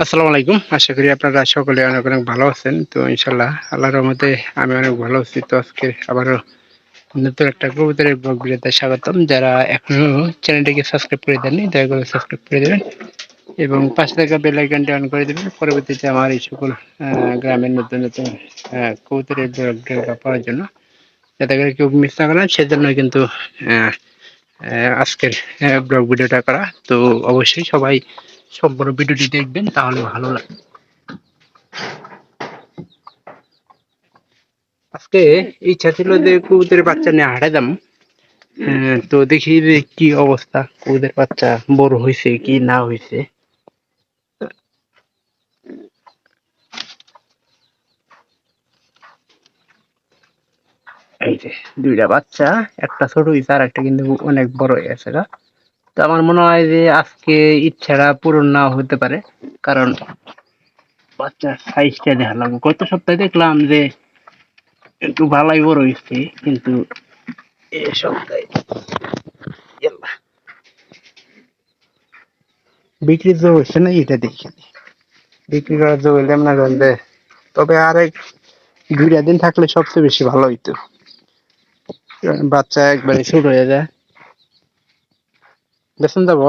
আসসালামু আলাইকুম। আশা করি আপনারা সকলে অনেক, অনেক ভালো আছেন। তো ইনশাআল্লাহ আল্লাহর রহমতে আমি অনেক ভালো আছি। তো আজকে আবারও নতুন একটা কবুতরের ব্লগ ভিডিওতে স্বাগতম। যারা এখনো চ্যানেলটিকে সাবস্ক্রাইব করে দেননি, দয়া করে সাবস্ক্রাইব করে দেবেন এবং পাশে থাকা বেল আইকনটি অন করে দেবেন। পরবর্তীতে আমার এই সকল গ্রামের নতুন, নতুন কবুতরের ব্লগ ভিডিও পাওয়ার জন্য। যাতে করে কেউ মিস না করেন সেজন্য কিন্তু আ আজকের ব্লগ ভিডিওটা করা। তো অবশ্যই সবাই সম্পূর্ণ ভিডিওটি দেখবেন, তাহলে ভালো লাগবে। আজকে ইচ্ছা ছিল যে কবুতরের বাচ্চা নিয়ে হাঁটাতাম। তো দেখি যে কি অবস্থা, কবুতরের বাচ্চা বড় হয়েছে কি না হয়েছে। এই যে দুইটা বাচ্চা, একটা ছোট হয়েছে আর একটা কিন্তু অনেক বড় হয়ে গেছে গা। তো আমার মনে হয় যে আজকে ইচ্ছাটা পূরণ না হতে পারে, কারণ বাচ্চার সাইজটা দেখা লাগবে। গত সপ্তাহে দেখলাম যে একটু ভালোই বড় হয়েছে, কিন্তু এই সপ্তাহে ইয়াল্লা, বিক্রির জন্য হচ্ছে না এটা দেখি। বিক্রি করার জন্য হইলে না গন্ধে, তবে আরেক 2টা দিন থাকলে সবচেয়ে বেশি ভালো হইতো। কারণ বাচ্চা একবারে ছোট হয়ে যায়। বেতন যাবো,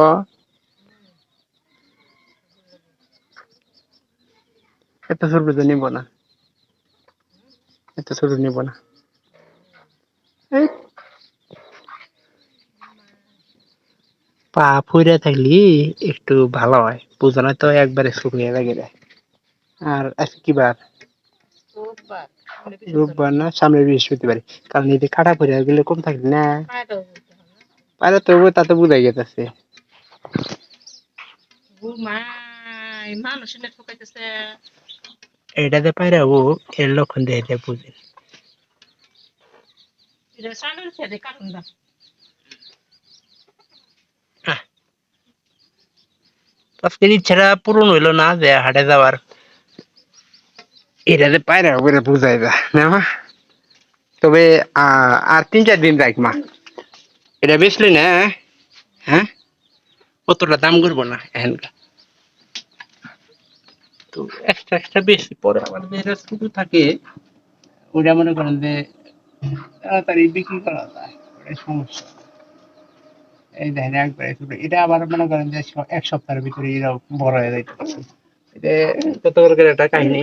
এত ছোট তো নিব না, এত ছোট নিব না। এই পা ফুইরা থাকলি একটু ভালো হয়, বুঝো না তো একবারে ছোট হয়ে লাগে যায়। আর আজকে কি বার? রোববার না, সামনে বৃহস্পতিবার। কারণ এই যে কাটা পড়ে গেলে কম থাকবে না, পারে তো তাতে বুঝাই গেছে। এটাতে পায়রা ও এর লক্ষণ দেখে বুঝে। আহ, আজকের ইচ্ছাটা পূরণ হইলো না যে হাটে যাওয়ার। এটাতে পায়রা ওরে বুঝাই যা না মা। তবে আর 3-4 দিন রাখ মা, এটা বেচলি না? হ্যাঁ, অতটা দাম করবো না এখানকার। তো এক্সট্রা এক্সট্রা বেশি পরে আবার যেটা শুধু থাকে ওটা মনে করেন যে তাড়াতাড়ি বিক্রি করা যায়, ওটাই সমস্যা। এই দেখেন একবারে ছোট, এটা আবার মনে করেন যে 1 সপ্তাহের ভিতরে এরা বড় হয়ে যাইতেছে। এটা কত করে একটা কাহিনী।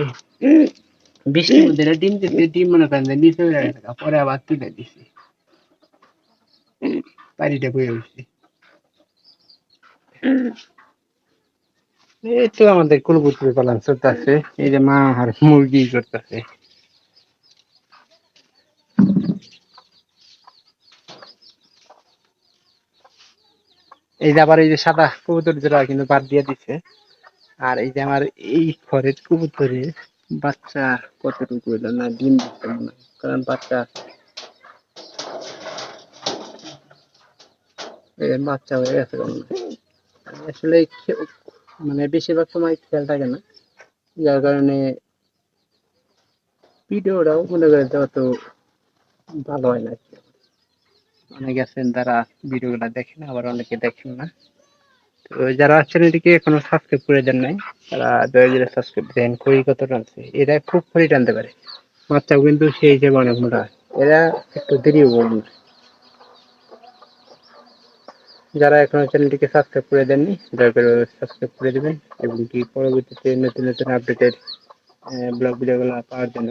বৃষ্টির মধ্যে এটা ডিম দিতে, ডিম মনে করেন যে নিচে উড়ে গেছে গা, পরে আবার তুলে দিছি, বাড়িটা বয়ে উঠছি। এই তো আমাদের কুলপুত্র পালন চলতেছে, এই যে মা আর মুরগি করতেছে। এই যে আবার এই যে সাদা কবুতর যেটা কিন্তু বাদ দিয়ে দিচ্ছে। আর এই যে আমার এই ঘরের কবুতরের বাচ্চা কতটুকু হইলো না, ডিম দিচ্ছে মনে হয়। কারণ বাচ্চা, বাচ্চা হয়ে গেছে মনে হয়। আমি আসলে মানে বেশিরভাগ সময় খেয়াল থাকে না, যার কারণে ভিডিওটাও মনে করেন যে অত ভালো হয় না। অনেকে আছেন তারা ভিডিওগুলা দেখেন, আবার অনেকে দেখেন না। তো যারা চ্যানেলটিকে এখনো সাবস্ক্রাইব করে দেন নাই, তারা দয়া করে সাবস্ক্রাইব দেন। খড়ি কত টানছে, এরা খুব খড়ি টানতে পারে, বাচ্চাও কিন্তু সেই হিসেবে অনেক মোটা হয়। এরা একটু দেরিও বলুন। যারা এখনো চ্যানেলটিকে সাবস্ক্রাইব করে দেননি, দয়া করে সাবস্ক্রাইব করে দেবেন এবং কি পরবর্তীতে নতুন নতুন আপডেটের ব্লগ ভিডিওগুলো পাওয়ার জন্য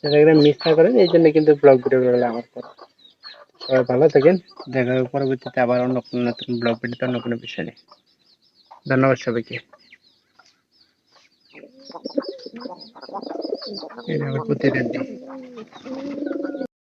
যারা মিস না করেন, এই জন্য কিন্তু ব্লগ ভিডিওগুলো আমার করা। সবাই ভালো থাকেন, দেখা হবে পরবর্তীতে আবার অন্য কোনো নতুন ব্লগ ভিডিওতে অন্য কোনো বিষয় নিয়ে। ধন্যবাদ সবাইকে। এই যে আমার প্রতিদিন